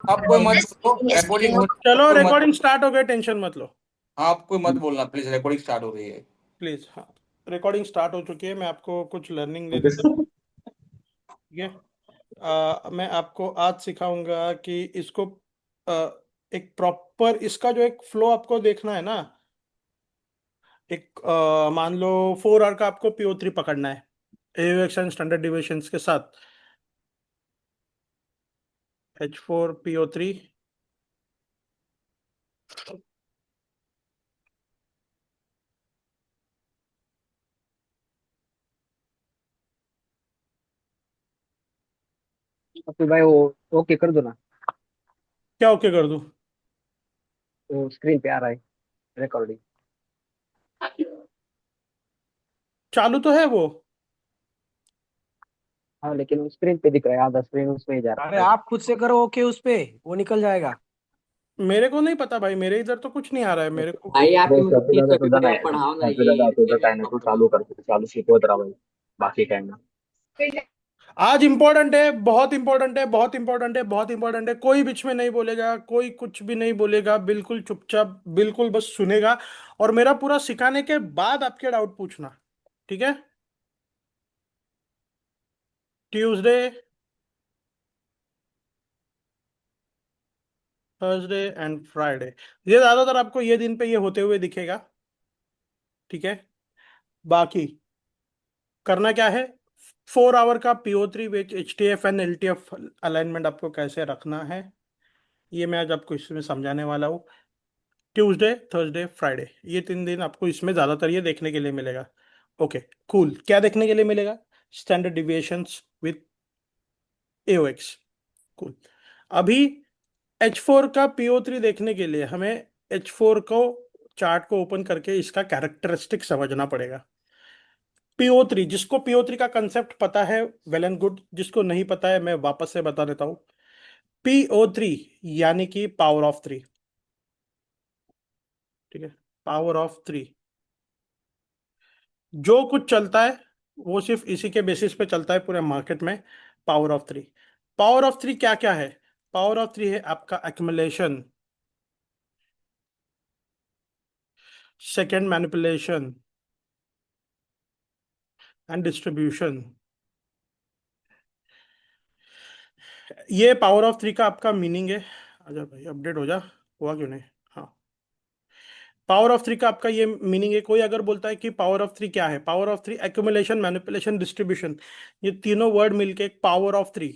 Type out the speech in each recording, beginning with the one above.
आप कोई मत बोलो, रिकॉर्डिंग हो, चलो कोई मत। रिकॉर्डिंग स्टार्ट हो गई, टेंशन मत लो। आप कोई मत बोलना प्लीज, रिकॉर्डिंग स्टार्ट हो रही है। प्लीज, हाँ। रिकॉर्डिंग स्टार्ट हो चुकी है, मैं आपको कुछ लर्निंग दे देता हूँ। ठीक है। मैं आपको आज सिखाऊंगा कि इसको आ, एक प्रॉपर इसका जो एक फ्लो आपको देखना है ना। एक मान लो 4 आवर का आपको PO3 पकड़ना है, एविएशन स्टैंडर्ड डिविएशंस के साथ। H4PO3। तो फिर भाई वो ओके कर दो ना। क्या ओके कर दूं? वो स्क्रीन पे आ रहा है रिकॉर्डिंग। चालू तो है वो। हाँ लेकिन स्क्रीन पे दिख रहा है, आधा स्क्रीन उसमें ही जा अरे रहा है। आप खुद से करो ओके, उस पे वो निकल जाएगा। मेरे को नहीं पता भाई, मेरे इधर तो कुछ नहीं आ रहा है मेरे को। भाई आपकी देख मदद सबसे की ज्यादा तो तभी जाना तो है, आप पढ़ाओ ना सबसे ये ज्यादा तो ये जाता है ना, तू चालू कर, चालू सीखो तेरा भाई बाकी टाइम में। आज इंपॉर्टेंट है, बहुत इंपॉर्टेंट है, बहुत इंपॉर्टेंट है, बहुत इंपॉर्टेंट है। कोई बीच में नहीं बोलेगा, कोई कुछ भी नहीं बोलेगा, बिल्कुल चुपचाप, बिल्कुल बस सुनेगा। और मेरा पूरा सिखाने के बाद आपके डाउट पूछना। ठीक है। Tuesday, Thursday and Friday. ये ज्यादातर आपको ये दिन पे ये होते हुए दिखेगा। ठीक है। बाकी करना क्या है, 4 आवर का PO3 which HTF and LTF alignment आपको कैसे रखना है, ये मैं आज आपको इसमें समझाने वाला हूँ। ट्यूसडे, थर्सडे, फ्राइडे, ये 3 दिन आपको इसमें ज़्यादातर ये देखने के लिए मिलेगा। ओके। कूल। क्या देखने के लिए मिलेगा? Standard deviations with AOX। Cool. अभी H4 का PO3 देखने के लिए हमें H4 को चार्ट को ओपन करके इसका कैरेक्टरिस्टिक समझना पड़ेगा। PO3, जिसको PO3 का कंसेप्ट पता है वेल एंड गुड, जिसको नहीं पता है मैं वापस से बता देता हूं। PO3 यानी कि पावर ऑफ 3। ठीक है। Power of 3। जो कुछ चलता है वो सिर्फ इसी के बेसिस पे चलता है पूरे मार्केट में। Power of 3। पावर ऑफ 3 क्या क्या है? पावर ऑफ 3 है आपका accumulation, second manipulation and distribution. ये पावर ऑफ 3 का आपका मीनिंग है। आजा भाई अपडेट हो जा। हुआ क्यों नहीं? हाँ। पावर ऑफ 3 का आपका ये मीनिंग है। कोई अगर बोलता है कि पावर ऑफ 3 क्या है, power of 3 accumulation, manipulation, distribution, ये तीनों वर्ड मिलके एक पावर ऑफ 3।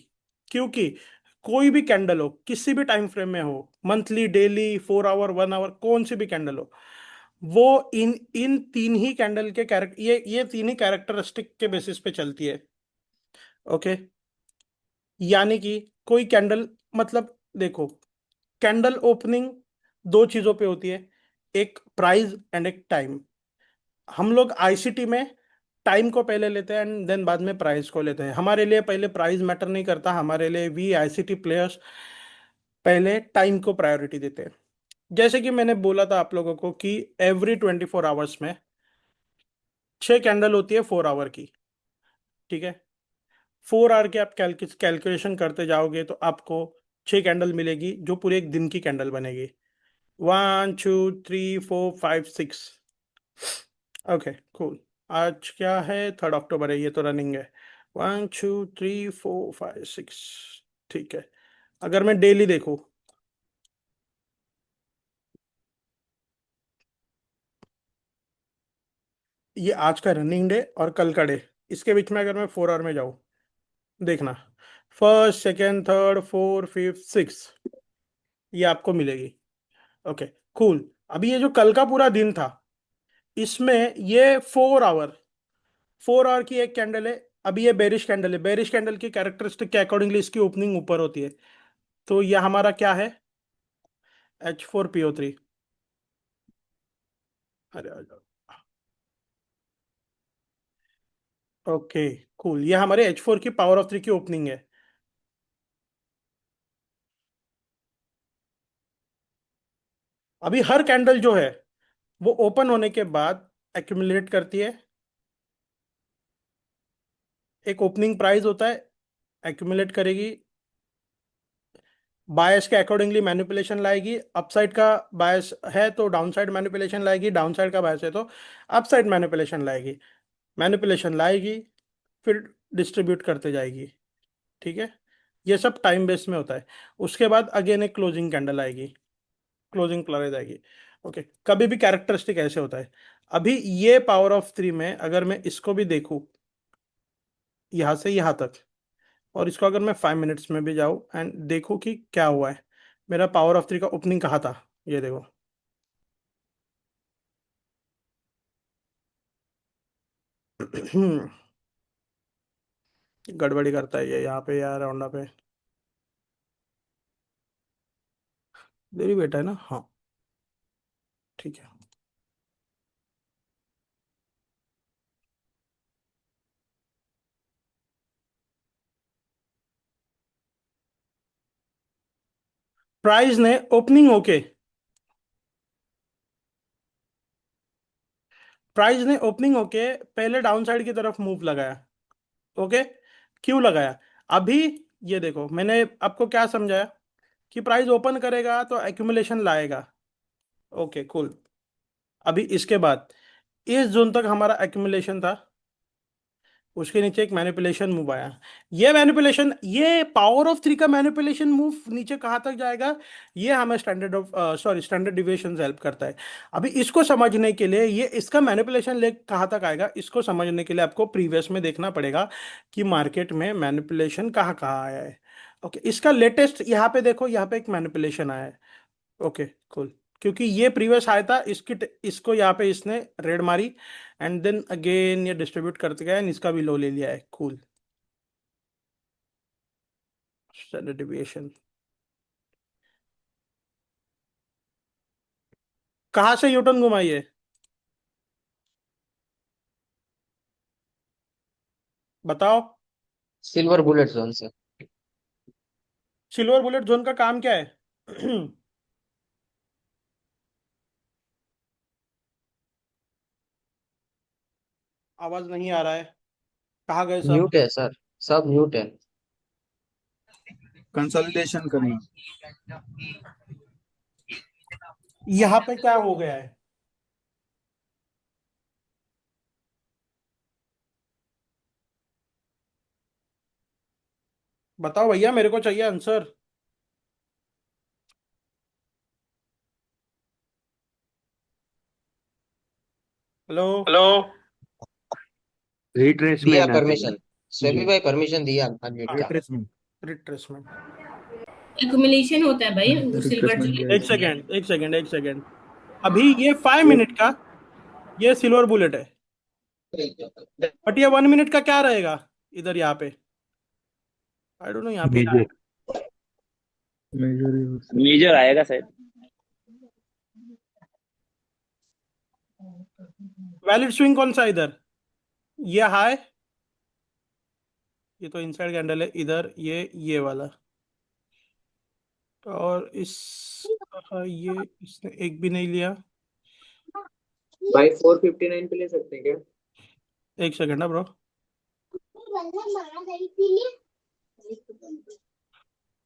क्योंकि कोई भी कैंडल हो, किसी भी टाइम फ्रेम में हो, मंथली, डेली, 4 आवर, 1 आवर, कौन सी भी कैंडल हो, वो इन इन तीन ही कैंडल के कैरेक्टर, ये तीन ही कैरेक्टरिस्टिक के बेसिस पे चलती है। ओके। यानी कि कोई कैंडल, मतलब देखो, कैंडल ओपनिंग दो चीजों पे होती है, एक प्राइस एंड एक टाइम। हम लोग ICT में टाइम को पहले लेते हैं एंड देन बाद में प्राइस को लेते हैं। हमारे लिए पहले प्राइस मैटर नहीं करता, हमारे लिए वी ICT प्लेयर्स पहले टाइम को प्रायोरिटी देते हैं। जैसे कि मैंने बोला था आप लोगों को कि एवरी 24 आवर्स में 6 कैंडल होती है 4 आवर की। ठीक है। 4 आवर के आप कैलकुलेशन करते जाओगे तो आपको 6 कैंडल मिलेगी जो पूरे एक दिन की कैंडल बनेगी। 1 2 3 4 5 6। ओके। कूल। आज क्या है? 3 अक्टूबर है, ये तो रनिंग है। 1 2 3 4 5 6। ठीक है। अगर मैं डेली देखूं, ये आज का रनिंग डे और कल का डे, इसके बीच में अगर मैं 4 आवर में जाऊं, देखना, first, second, third, fourth, fifth, six, ये आपको मिलेगी। ओके। कूल। अभी ये जो कल का पूरा दिन था, इसमें ये 4 आवर, 4 आवर की एक कैंडल है। अभी ये बेरिश कैंडल है, बेरिश कैंडल की कैरेक्टरिस्टिक के अकॉर्डिंगली इसकी ओपनिंग ऊपर होती है। तो ये हमारा क्या है? H4PO3। अरे आ जाओ। ओके। कूल। ये हमारे H4 की पावर ऑफ 3 की ओपनिंग है। अभी हर कैंडल जो है वो ओपन होने के बाद एक्यूमुलेट करती है। एक ओपनिंग प्राइस होता है, एक्यूमुलेट करेगी बायस के अकॉर्डिंगली मैनिपुलेशन लाएगी, अपसाइड का बायस है तो डाउनसाइड मैनिपुलेशन लाएगी, डाउनसाइड का बायस है तो अपसाइड मैनिपुलेशन लाएगी, मैनिपुलेशन लाएगी फिर डिस्ट्रीब्यूट करते जाएगी। ठीक है, ये सब टाइम बेस में होता है। उसके बाद अगेन एक क्लोजिंग कैंडल आएगी, क्लोजिंग क्लॉरेज आएगी। ओके, कभी भी कैरेक्टरिस्टिक ऐसे होता है। अभी ये पावर ऑफ 3 में अगर मैं इसको भी देखूं यहां से यहां तक, और इसको अगर मैं 5 मिनट्स में भी जाऊं एंड देखूं कि क्या हुआ है, मेरा पावर ऑफ 3 का ओपनिंग कहाँ था, ये देखो। गड़बड़ी करता है ये यहाँ पे यार, राउंडा पे देरी बेटा है ना। हाँ ठीक है, प्राइस ने ओपनिंग ओके, प्राइस ने ओपनिंग ओके पहले डाउन साइड की तरफ मूव लगाया। ओके, क्यों लगाया? अभी ये देखो, मैंने आपको क्या समझाया कि प्राइस ओपन करेगा तो एक्यूमुलेशन लाएगा। Okay cool. अभी इसके बाद इस जोन तक हमारा एक्यूमुलेशन था, उसके नीचे एक मैनिपुलेशन मूव आया। ये मैनिपुलेशन, ये पावर ऑफ 3 का मैनिपुलेशन मूव नीचे कहाँ तक जाएगा, ये हमें standard of standard deviation help करता है। अभी इसको समझने के लिए ये इसका मैनिपुलेशन लेग कहाँ तक आएगा, इसको समझने के लिए आपको प्रीवियस में देखना पड़ेगा कि मार्केट में मैनिपुलेशन कहाँ कहाँ आया है। ओके, इसका लेटेस्ट यहाँ पे देखो, यहाँ पे एक मैनिपुलेशन आया है। ओके कूल, क्योंकि ये प्रीवियस आया था, इसको यहाँ पे इसने रेड मारी एंड देन अगेन ये डिस्ट्रीब्यूट करते गए एंड इसका भी लो ले लिया है। कूल, स्टैंडर्ड डिविएशन कहाँ से यूटर्न घुमाई है बताओ। सिल्वर बुलेट जोन से। सिल्वर बुलेट जोन का काम क्या है? आवाज नहीं आ रहा है, कहाँ गए सब? म्यूट है सर, सब म्यूट है। कंसोलिडेशन करना। यहाँ पे क्या हो गया है? बताओ भैया, मेरे को चाहिए आंसर। Hello hello. दिया रिट्रेसमेंट परमिशन, स्वेपी जी, भाई परमिशन दिया अनम्यूट का। Retracement retracement. एक्यूमुलेशन होता है भाई सिल्वर रिट्रेसमेंट बुलेट एक के लिए। सेकेंड एक सेकेंड एक सेकेंड, अभी ये 5 मिनट का ये सिल्वर बुलेट है, बट ये 1 मिनट का क्या रहेगा इधर यहाँ पे? आई डोंट नो यहाँ पे। मेजर मेजर मेजर आएगा शायद। वैलिड स्विंग कौन सा इधर? ये हाई, ये तो इनसाइड कैंडल है इधर, ये वाला, और इस ये इसने एक भी नहीं लिया। भाई 459 पे ले सकते हैं क्या? एक सेकंड है ब्रो,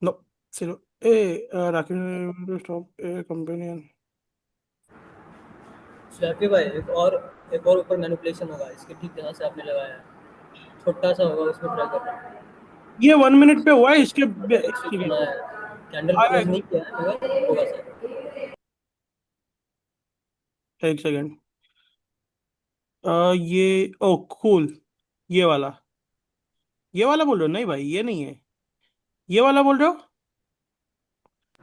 नो सिर्फ राकेश स्टॉप ए कंपेनियन। स्वैपी भाई एक और ऊपर मैनिपुलेशन होगा इसके ठीक जहाँ से आपने लगाया है, छोटा सा होगा उसमें ट्राई करना। ये 1 मिनट पे हुआ है, इसके सुना है कैंडल क्लोज नहीं किया है मगर होगा सर। एक सेकंड, ये ओ कूल, ये वाला बोल रहे हो? नहीं भाई ये नहीं है, ये वाला बोल रहे हो?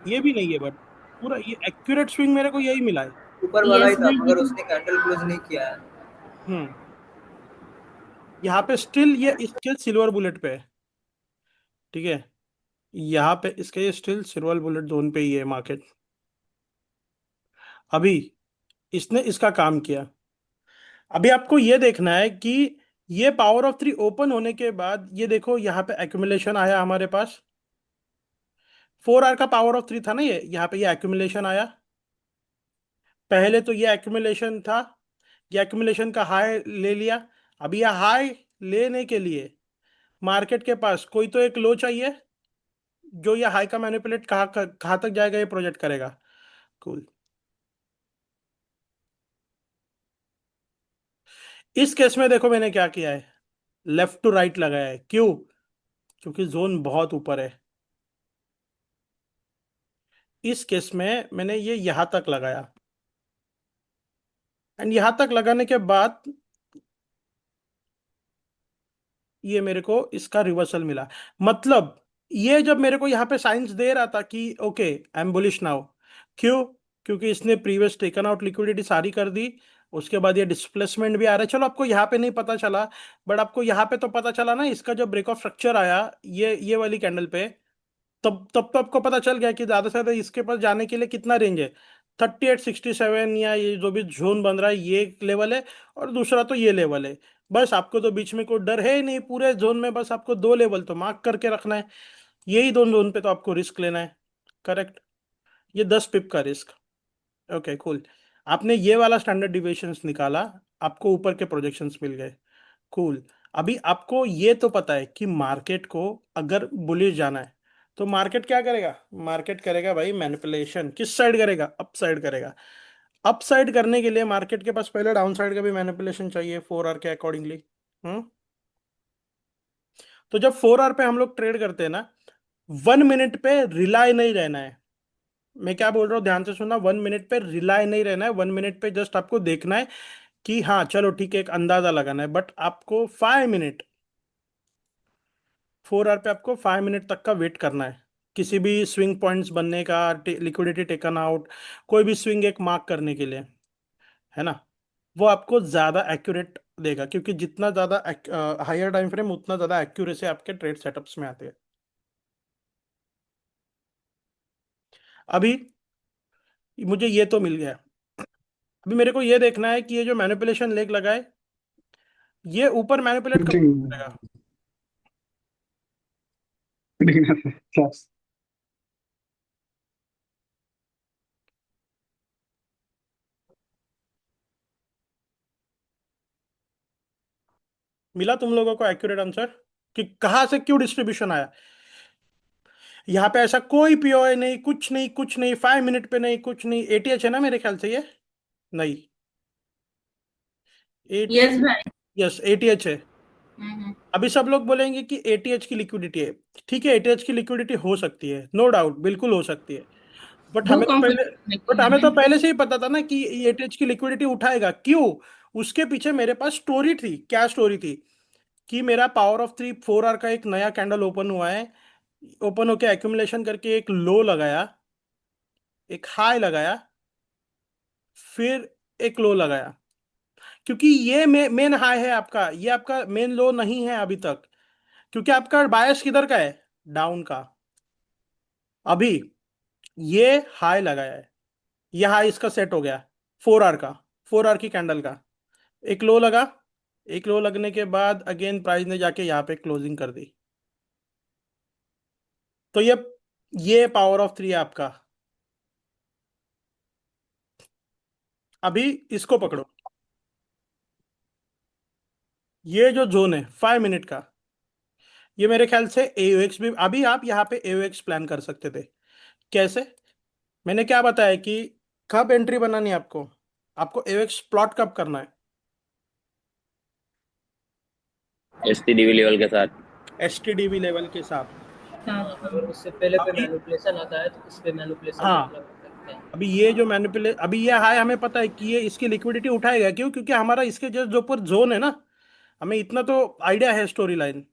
ये भी नहीं है, बट पूरा ये एक्यूरेट स्विंग मेरे को यही मिला है। ऊपर वाला ही यस था भाई, मगर उसने कैंडल क्लोज नहीं किया है। हम्म, यहाँ पे स्टिल ये इसके सिल्वर बुलेट पे है। ठीक है, यहाँ पे इसके ये स्टिल सिल्वर बुलेट जोन पे ही है मार्केट। अभी इसने इसका काम किया। अभी आपको ये देखना है कि ये पावर ऑफ 3 ओपन होने के बाद ये देखो यहाँ पे एक्यूमुलेशन आया हमारे पास। 4 आवर का पावर ऑफ 3 था ना, ये यहाँ पे ये एक्यूमुलेशन आया। पहले तो ये एक्यूमुलेशन था, ये एक्यूमुलेशन का हाई ले लिया। अभी यह हाई लेने के लिए मार्केट के पास कोई तो एक लो चाहिए, जो ये हाई का मैनिपुलेट कहाँ तक जाएगा ये प्रोजेक्ट करेगा। कूल। इस केस में देखो मैंने क्या किया है, लेफ्ट टू राइट लगाया है। क्यों? क्योंकि जोन बहुत ऊपर है। इस केस में मैंने ये यहां तक लगाया, एंड यहां तक लगाने के बाद ये मेरे को इसका रिवर्सल मिला। मतलब ये जब मेरे को यहाँ पे साइंस दे रहा था कि okay I am bullish now. क्यों? क्योंकि इसने प्रीवियस टेकन आउट लिक्विडिटी सारी कर दी, उसके बाद ये डिस्प्लेसमेंट भी आ रहा है। चलो आपको यहाँ पे नहीं पता चला, बट आपको यहाँ पे तो पता चला ना, इसका जो ब्रेक ऑफ स्ट्रक्चर आया ये वाली कैंडल पे, तब तो आपको पता चल गया कि ज्यादा से ज्यादा इसके पास जाने के लिए कितना रेंज है। 3867, या ये जो भी जोन बन रहा है ये एक लेवल है, और दूसरा तो ये लेवल है। बस आपको तो बीच में कोई डर है ही नहीं पूरे जोन में, बस आपको दो लेवल तो मार्क करके रखना है, यही दोनों जोन पे तो आपको रिस्क लेना है। करेक्ट। ये 10 पिप का रिस्क। Okay cool. आपने ये वाला स्टैंडर्ड डिविएशंस निकाला, आपको ऊपर के प्रोजेक्शंस मिल गए। कूल। अभी आपको ये तो पता है कि मार्केट को अगर बुलिश जाना है तो मार्केट क्या करेगा, मार्केट करेगा भाई मैनिपुलेशन। किस साइड करेगा? अप साइड करेगा। अप साइड करने के लिए मार्केट के पास पहले डाउन साइड का भी मैनिपुलेशन चाहिए 4 आवर के अकॉर्डिंगली। तो जब 4 आवर पे हम लोग ट्रेड करते हैं ना, 1 मिनट पे रिलाय नहीं रहना है। मैं क्या बोल रहा हूँ ध्यान से सुनना, 1 मिनट पे रिलाय नहीं रहना है। 1 मिनट पे जस्ट आपको देखना है कि हाँ चलो ठीक है, एक अंदाजा लगाना है, बट आपको 5 मिनट, 4 आवर पे आपको 5 मिनट तक का वेट करना है किसी भी स्विंग पॉइंट्स बनने का, लिक्विडिटी टेकन आउट, कोई भी स्विंग एक मार्क करने के लिए, है ना। वो आपको ज्यादा एक्यूरेट देगा, क्योंकि जितना ज्यादा हायर टाइम फ्रेम उतना ज्यादा एक्यूरेसी आपके ट्रेड सेटअप्स में आते हैं। अभी मुझे ये तो मिल गया, अभी मेरे को ये देखना है कि ये जो मैनिपुलेशन लेग लगा है ये ऊपर मैनिपुलेट कब करेगा। मिला तुम लोगों को एक्यूरेट आंसर कि कहां से क्यों डिस्ट्रीब्यूशन आया? यहाँ पे ऐसा कोई पीओए नहीं, कुछ नहीं, कुछ नहीं, 5 मिनट पे नहीं, कुछ नहीं। एटीएच है ना मेरे ख्याल से ये? नहीं, एटीएच। यस भाई। यस एटीएच है। हम्म। अभी सब लोग बोलेंगे कि एटीएच की लिक्विडिटी है। ठीक है, एटीएच की लिक्विडिटी हो सकती है, नो डाउट, बिल्कुल हो सकती है। बट दो हमें तो पहले कंफर्मेशन बट देखना हमें है। तो पहले से ही पता था ना कि एटीएच की लिक्विडिटी उठाएगा। क्यों? उसके पीछे मेरे पास स्टोरी थी। क्या स्टोरी थी? कि मेरा पावर ऑफ 3 4 आवर का एक नया कैंडल ओपन हुआ है, ओपन होके एक्यूमुलेशन करके एक लो लगाया, एक हाई लगाया, फिर एक लो लगाया। क्योंकि ये मेन हाई है आपका, ये आपका मेन लो नहीं है अभी तक, क्योंकि आपका बायस किधर का है? डाउन का। अभी ये हाई लगाया है, ये हाई इसका सेट हो गया 4 आवर का, 4 आवर की कैंडल का। एक लो लगा, एक लो लगने के बाद अगेन प्राइस ने जाके यहाँ पे क्लोजिंग कर दी। तो ये पावर ऑफ 3 है आपका। अभी इसको पकड़ो, ये जो जोन है 5 मिनट का, ये मेरे ख्याल से एओएक्स भी, अभी आप यहाँ पे एओएक्स प्लान कर सकते थे। कैसे? मैंने क्या बताया कि कब एंट्री बनानी है आपको, आपको एओएक्स प्लॉट कब करना है? एसटीडीवी लेवल के साथ। एसटीडीवी लेवल के साथ। अगर उससे पहले पे अभी मैनिपुलेशन आता है तो इस पे मैनिपुलेशन हाँ, लगा सकते हैं। अभी ये जो अभी ये हाई हमें पता है कि ये इसकी लिक्विडिटी उठाएगा। क्यों? क्योंकि हमारा इसके जस्ट जो ऊपर जोन है ना, हमें इतना तो आइडिया है स्टोरी लाइन।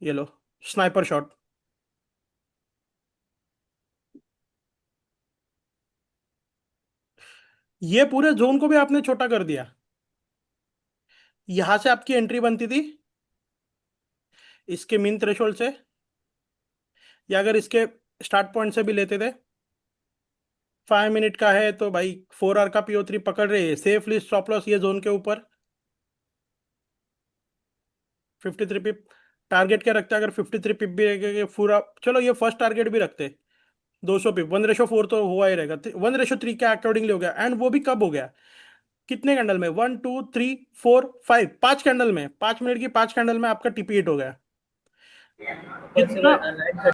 ये लो, स्नाइपर शॉट। ये पूरे जोन को भी आपने छोटा कर दिया। यहां से आपकी एंट्री बनती थी इसके मिन थ्रेशोल्ड से, या अगर इसके स्टार्ट पॉइंट से भी लेते थे। 5 मिनट का है तो भाई 4 आवर का PO3 पकड़ रहे हैं सेफली, स्टॉप लॉस ये जोन के ऊपर 53 पिप टारगेट क्या रखते हैं? अगर 53 पिप भी रहेगा पूरा, चलो ये फर्स्ट टारगेट भी रखते 200 पिप, 1:4 तो हुआ ही रहेगा, 1:3 के अकॉर्डिंगली हो गया। एंड वो भी कब हो गया? कितने कैंडल में? 1 2 3 4 5, 5 कैंडल में, 5 मिनट की 5 कैंडल में आपका TP हिट हो गया। अपर कितना? सिल्वर 930